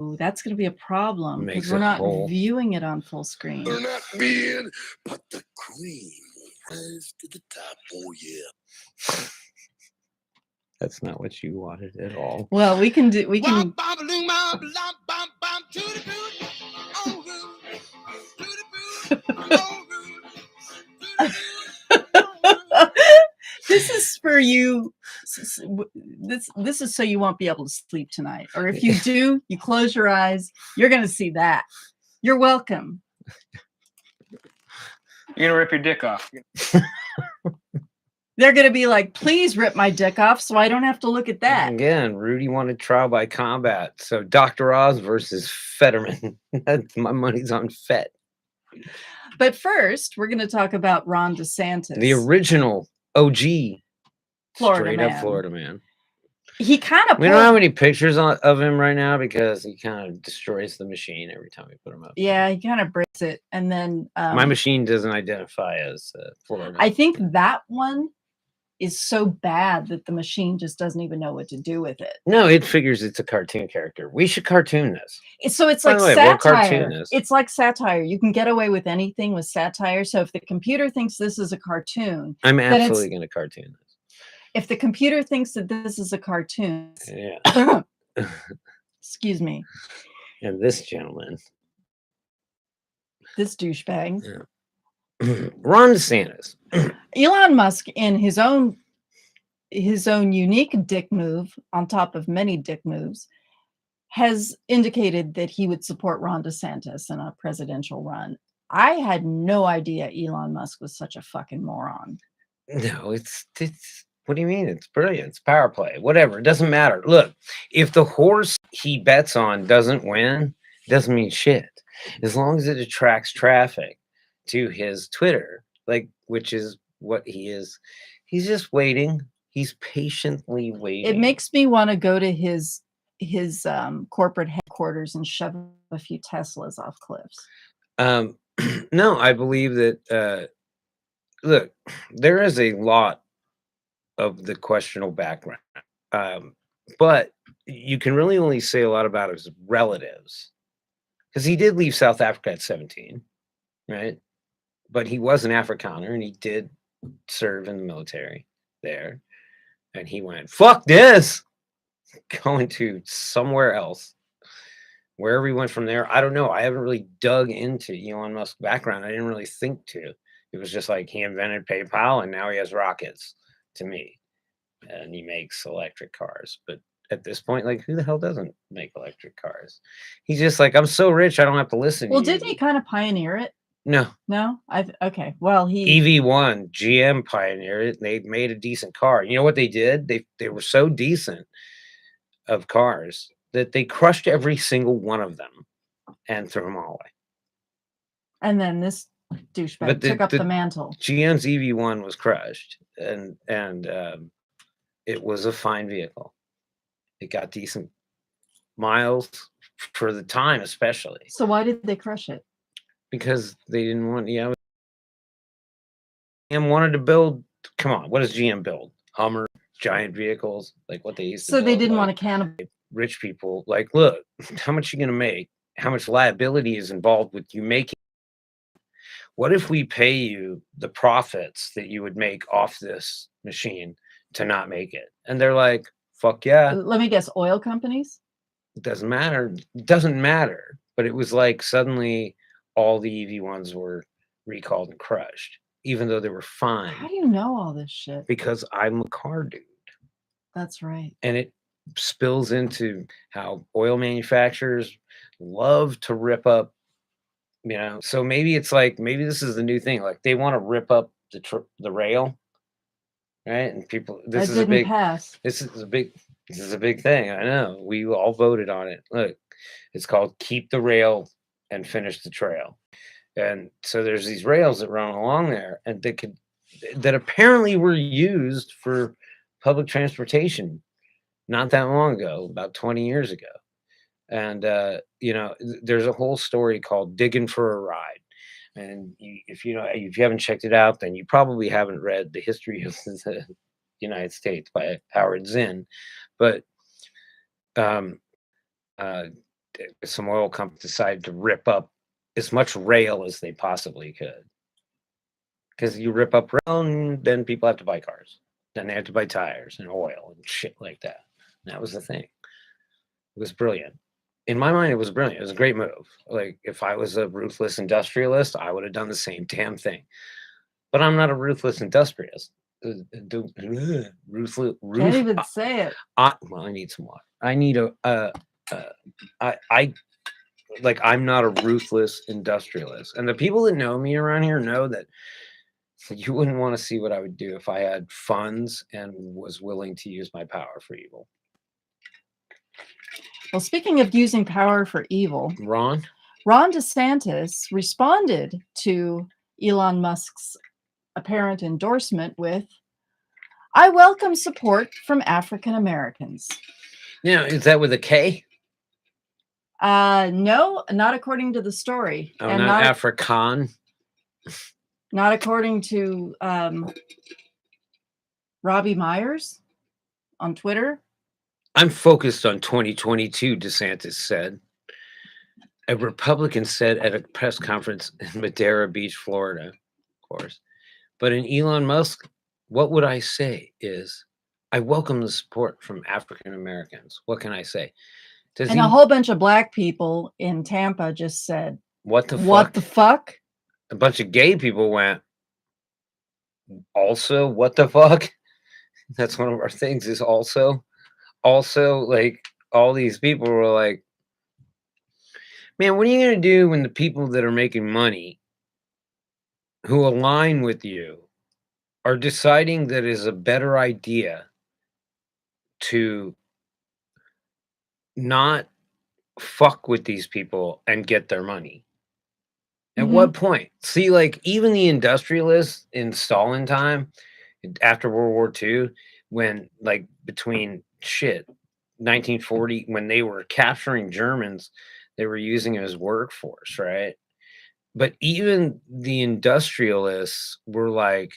Ooh, that's going to be a problem because Makes we're it not whole. viewing it on full screen. They're not being, but the cream rise to the top. Oh yeah. That's not what you wanted at all. Well, we can do. We can. This is for you. This is so you won't be able to sleep tonight, or if you do, you close your eyes. You're going to see that. You're welcome. You're gonna rip your dick off. They're going to be like, please rip my dick off so I don't have to look at that. Again, Rudy wanted trial by combat. So Dr. Oz versus Fetterman. My money's on Fett. But first, we're going to talk about Ron DeSantis. The original OG. Florida straight man. up Florida man. He kind of. We don't have any pictures of him right now because he kind of destroys the machine every time we put him up. Yeah, he kind of breaks it. And then. My machine doesn't identify as Florida. I think that one is so bad that the machine just doesn't even know what to do with it. No, it figures it's a cartoon character. We should cartoon this. So it's By like the way, we'll satire. cartoon this. It's like satire. You can get away with anything with satire. So if the computer thinks this is a cartoon, I'm absolutely going to cartoon this. If the computer thinks that this is a cartoon, yeah. Excuse me. And this gentleman, this douchebag, Ron DeSantis, Elon Musk, in his own unique dick move, on top of many dick moves, has indicated that he would support Ron DeSantis in a presidential run. I had no idea Elon Musk was such a fucking moron. No, it's. What do you mean? It's brilliant. It's power play. Whatever. It doesn't matter. Look, if the horse he bets on doesn't win, it doesn't mean shit. As long as it attracts traffic to his Twitter, which is what he is. He's just waiting. He's patiently waiting. It makes me want to go to his corporate headquarters and shove a few Teslas off cliffs. No, I believe that. Look, there is a lot of the questionable background, but you can really only say a lot about his relatives, because he did leave South Africa at 17, right? But he was an Afrikaner and he did serve in the military there, and he went, fuck this, going to somewhere else. Wherever he went from there, I don't know. I haven't really dug into Elon Musk's background. I didn't really think to. It was just like he invented PayPal and now he has rockets, to me, and he makes electric cars. But at this point, who the hell doesn't make electric cars? He's just like, I'm so rich, I don't have to listen to you. Well, didn't he kind of pioneer it? No. Okay. Well, EV1, GM pioneered it, and they made a decent car. You know what they did? They were so decent of cars that they crushed every single one of them and threw them all away. And then this douchebag took up the mantle. GM's EV1 was crushed, and it was a fine vehicle. It got decent miles for the time, especially. So why did they crush it? Because they didn't want. GM wanted to build. Come on, what does GM build? Hummer, giant vehicles, like what they used to. So they didn't want to cannibalize rich people. Look, how much are you going to make? How much liability is involved with you making? What if we pay you the profits that you would make off this machine to not make it? And they're like, fuck yeah. Let me guess, oil companies? It doesn't matter. It doesn't matter. But it was like suddenly all the EV1s were recalled and crushed, even though they were fine. How do you know all this shit? Because I'm a car dude. That's right. And it spills into how oil manufacturers love to rip up, so maybe it's maybe this is the new thing, they want to rip up the rail, right? And people, this is a big thing. I know, we all voted on it. Look, it's called Keep the Rail and Finish the Trail. And so there's these rails that run along there, and that apparently were used for public transportation not that long ago, about 20 years ago. And, there's a whole story called Digging for a Ride. And if you haven't checked it out, then you probably haven't read The History of the United States by Howard Zinn. But some oil companies decided to rip up as much rail as they possibly could. Because you rip up rail, and then people have to buy cars. Then they have to buy tires and oil and shit like that. And that was the thing. It was brilliant. In my mind, it was brilliant. It was a great move. Like, if I was a ruthless industrialist, I would have done the same damn thing. But I'm not a ruthless industrialist. Ruthless. Can't even say it. Well, I need some water. I need I'm not a ruthless industrialist. And the people that know me around here know that you wouldn't want to see what I would do if I had funds and was willing to use my power for evil. Well, speaking of using power for evil, Ron DeSantis responded to Elon Musk's apparent endorsement with, "I welcome support from African Americans." Now, is that with a K? No, not according to the story. Oh, and not Afrikaan? Not according to Robbie Myers on Twitter. I'm focused on 2022, DeSantis said. A Republican said at a press conference in Madeira Beach, Florida, of course. But in Elon Musk, what would I say is, I welcome the support from African Americans. What can I say? A whole bunch of black people in Tampa just said, what the fuck? What the fuck? A bunch of gay people went, also, what the fuck? That's one of our things is also, like, all these people were like, man, what are you going to do when the people that are making money who align with you are deciding that it is a better idea to not fuck with these people and get their money? At what point? See, like, even the industrialists in Stalin time, after World War II, when, like, between 1940, when they were capturing Germans, they were using it as workforce, right? But even the industrialists were like,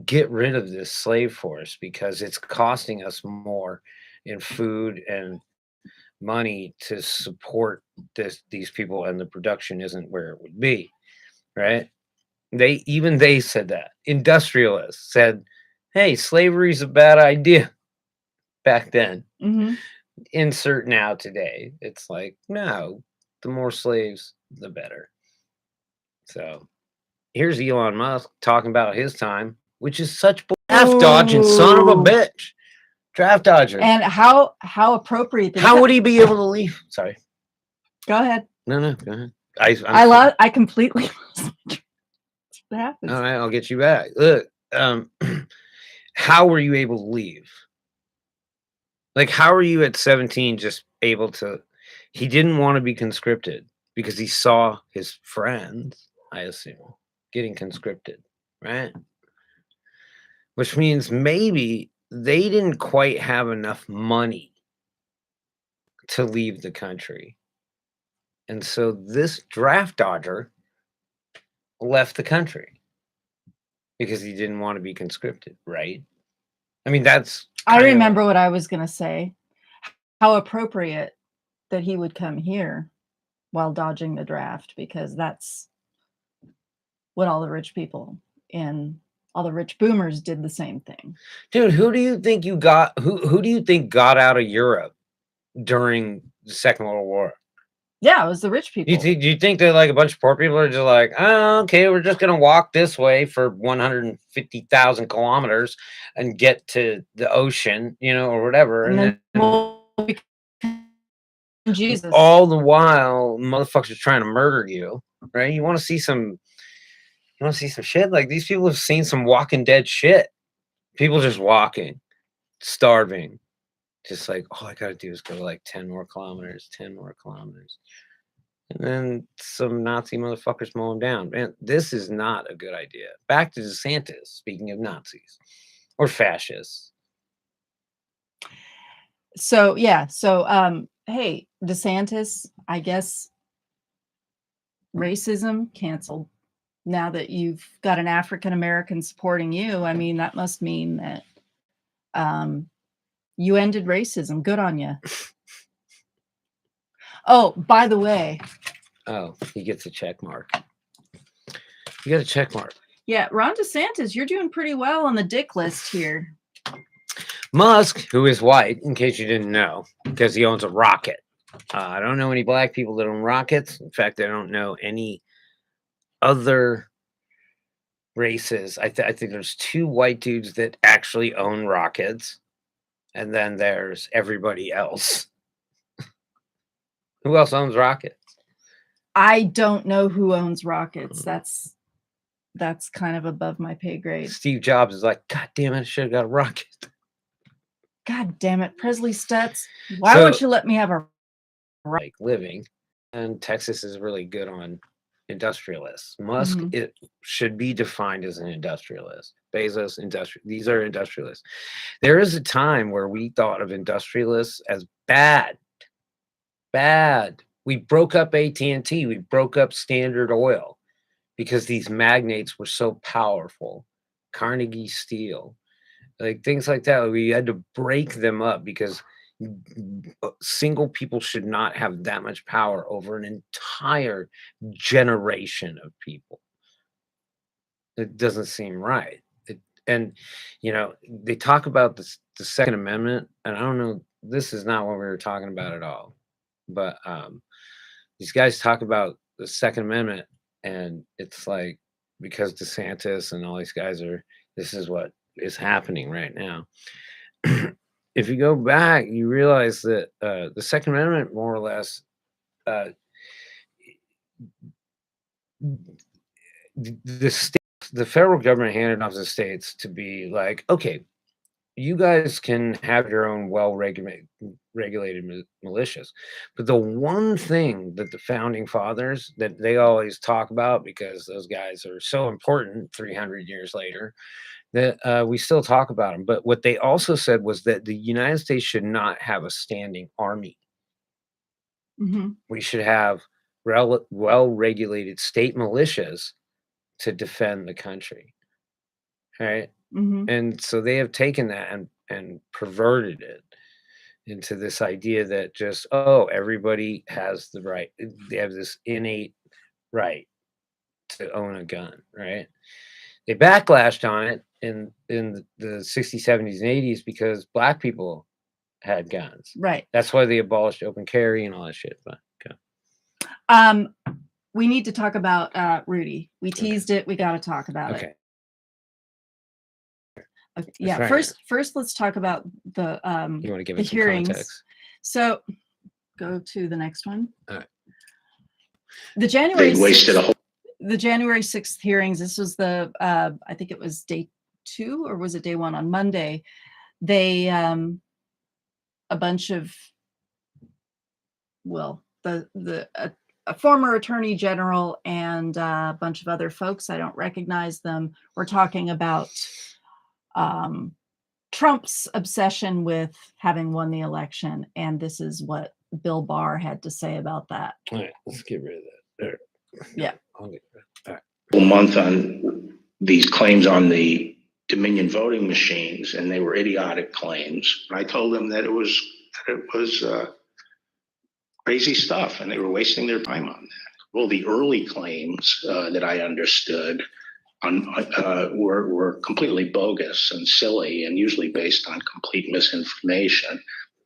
get rid of this slave force because it's costing us more in food and money to support these people, and the production isn't where it would be, right? They said that. Industrialists said, hey, slavery's a bad idea back then. Insert now today. It's like, no, the more slaves, the better. So here's Elon Musk talking about his time, which is such draft dodging son of a bitch. Draft dodger. And how appropriate. How would he be able to leave? Sorry. Go ahead. No, go ahead. I completely lost. What happens? All right, I'll get you back. Look, how were you able to leave? Like, how are you at 17 just able to? He didn't want to be conscripted because he saw his friends, I assume, getting conscripted, right? Which means maybe they didn't quite have enough money to leave the country. And so this draft dodger left the country because he didn't want to be conscripted, right? I mean, I remember what I was going to say. How appropriate that he would come here while dodging the draft, because that's what all the rich people and all the rich boomers did the same thing. Dude, who do you think who do you think got out of Europe during the Second World War? Yeah, it was the rich people. Do you think that, like, a bunch of poor people are just like, oh, okay, we're just going to walk this way for 150,000 kilometers and get to the ocean, or whatever. And then we'll become Jesus. All the while, motherfuckers are trying to murder you, right? You want to see some shit? Like, these people have seen some Walking Dead shit. People just walking, starving. Just like, all I got to do is go like 10 more kilometers. And then some Nazi motherfuckers mow them down. Man, this is not a good idea. Back to DeSantis, speaking of Nazis or fascists. So, yeah. So, hey, DeSantis, I guess racism canceled. Now that you've got an African American supporting you, I mean, that must mean that you ended racism. Good on you. Oh, by the way, Oh, he gets a check mark. You got a check mark. yeah, Ron DeSantis, you're doing pretty well on the dick list here. Musk, who is white, in case you didn't know, because he owns a rocket. I don't know any black people that own rockets. In fact, I don't know any other races. I think there's 2 white dudes that actually own rockets, and then there's everybody else. Who else owns rockets? I don't know who owns rockets. That's kind of above my pay grade. Steve Jobs is like, God damn it, I should have got a rocket. God damn it, Presley Stutz. Why won't you let me have a like living? And Texas is really good on industrialists. Musk it should be defined as an industrialist. Bezos, these are industrialists. There is a time where we thought of industrialists as bad. We broke up AT&T. We broke up Standard Oil because these magnates were so powerful. Carnegie Steel, like things like that. We had to break them up because single people should not have that much power over an entire generation of people. It doesn't seem right. And you know, they talk about the Second Amendment, and I don't know, this is not what we were talking about at all, but these guys talk about the Second Amendment, and it's like, because DeSantis and all these guys this is what is happening right now. If you go back, you realize that the Second Amendment, more or less, the federal government handed off to the states to be like, okay, you guys can have your own well-regulated militias. But the one thing that the founding fathers, that they always talk about, because those guys are so important 300 years later, that we still talk about them. But what they also said was that the United States should not have a standing army. We should have well-regulated state militias to defend the country. Right? And so they have taken that and perverted it into this idea that just, oh, everybody has the right. They have this innate right to own a gun, right? They backlashed on it in the 60s, 70s, and 80s because black people had guns. Right. That's why they abolished open carry and all that shit. But okay. We need to talk about Rudy. We teased it. We got to talk about it. Okay. Yeah. Right. First, let's talk about the you want to give the it some hearings. Context? So, go to the next one. All right. The January. They wasted a whole. The January 6th hearings. This was the I think it was day 2, or was it day 1 on Monday? They a bunch of, well, a former attorney general and a bunch of other folks, I don't recognize them, were talking about Trump's obsession with having won the election, and this is what Bill Barr had to say about that. All right, let's get rid of that. There. Yeah. I'll get rid of that. All right. Month on these claims on the Dominion voting machines, and they were idiotic claims. And I told them that it was crazy stuff, and they were wasting their time on that. Well, the early claims that I understood were completely bogus and silly, and usually based on complete misinformation.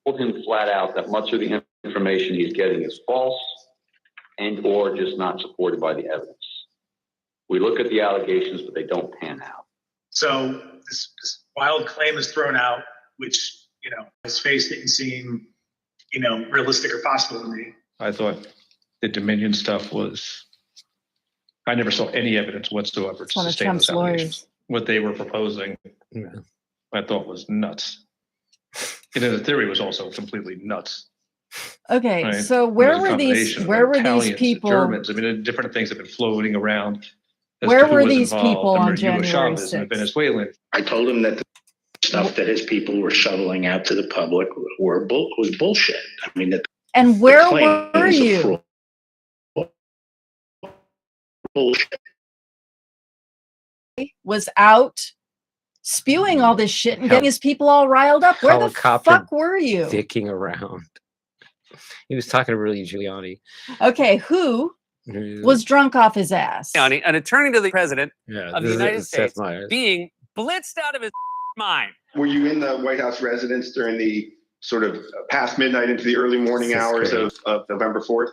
Told him flat out that much of the information he's getting is false and or just not supported by the evidence. We look at the allegations, but they don't pan out. So this wild claim is thrown out, which, you know, his face didn't seem, you know, realistic or possible to me. I thought the Dominion stuff was, I never saw any evidence whatsoever to sustain those allegations. What they were proposing, I thought was nuts. And then the theory was also completely nuts. Okay, right? so where were these people? Germans, I mean, different things have been floating around. Where were these people on January 6th? Venezuelan. I told him that the stuff that his people were shoveling out to the public was bullshit. I mean, and where were you? Bullshit. Was out spewing all this shit and getting his people all riled up. Where the fuck were you? Dicking around. He was talking to Rudy Giuliani. Okay, who was drunk off his ass? Giuliani, an attorney to the president Yeah, of the this is United Seth States, Meyers. being blitzed out of his mind. Were you in the White House residence during the sort of past midnight into the early morning This is hours great. of November 4th?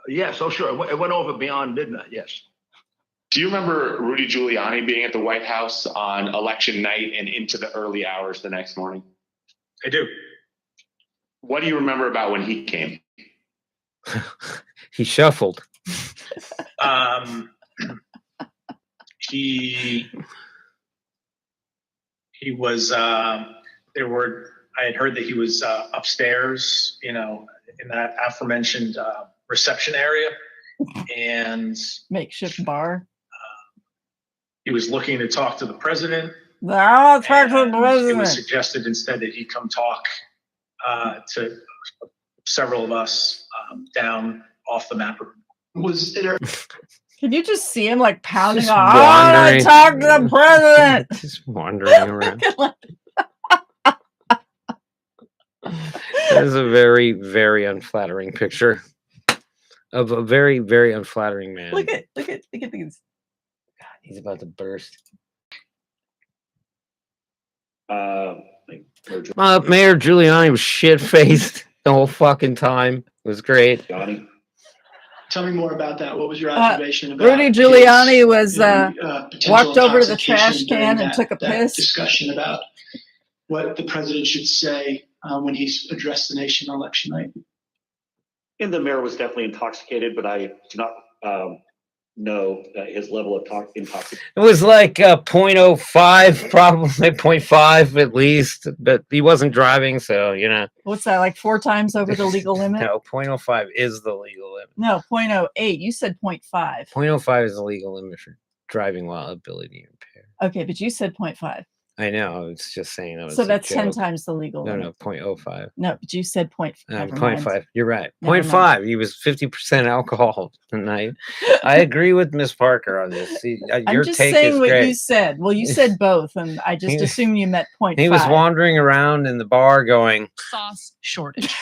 Yes, oh, sure. It went over beyond midnight, yes. Do you remember Rudy Giuliani being at the White House on election night and into the early hours the next morning? I do. What do you remember about when he came? He shuffled. He was, I had heard that he was upstairs, in that aforementioned reception area. And Makeshift bar. he was looking to talk to the president. I'll talk to the And it president. was suggested instead that he come talk to several of us down off the map. Was there? Can you just see him like pounding Just on? I wandering. talk to the president. Just wandering around. That is a very, very unflattering picture of a very, very unflattering man. look at these. God, he's about to burst. Mayor Giuliani was shit-faced the whole fucking time. It was great. Tell me more about that. What was your observation about Rudy Giuliani his, was potential walked over to the trash intoxication during can and that- took a that piss. Discussion about what the president should say when he's addressed the nation on election night. And the mayor was definitely intoxicated, but I do not know his level of intoxication. It was like 0.05, probably 0.5 at least, but he wasn't driving, so, What's that, like 4 times over the legal limit? No, 0.05 is the legal limit. No, 0.08. You said 0.5. 0.05 is the legal limit for driving while ability impaired. Okay, but you said 0.5. I know, I was just saying that was So a that's 10 joke. times the legal No, limit. 0.05. No, but you said 0.5. You're right. Never 0.5. He was 50% alcohol tonight. I agree with Miss Parker on this. See, your I'm just take saying is what great. you said. Well, you said both, and I just He- assumed you meant 0.5. He was wandering around in the bar going, Sauce shortage.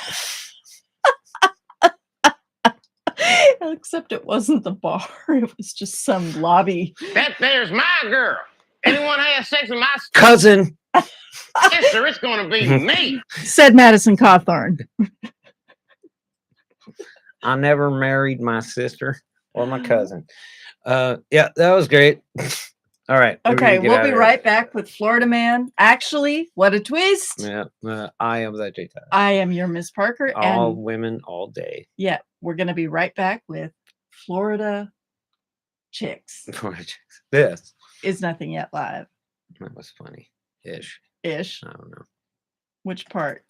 Except it wasn't the bar. It was just some lobby. That there's my girl. Anyone has sex with my cousin. sister, it's going to be me. Said Madison Cawthorn. I never married my sister or my cousin. Yeah, that was great. All right. Okay, everybody get we'll out be of here. right back with Florida Man. Actually, what a twist. Yeah, I am that J Tyler. I am your Miss Parker. All And women, all day. yeah, we're going to be right back with Florida Chicks. This Is Nothing Yet Live. that was funny ish. Ish. I don't know. Which part?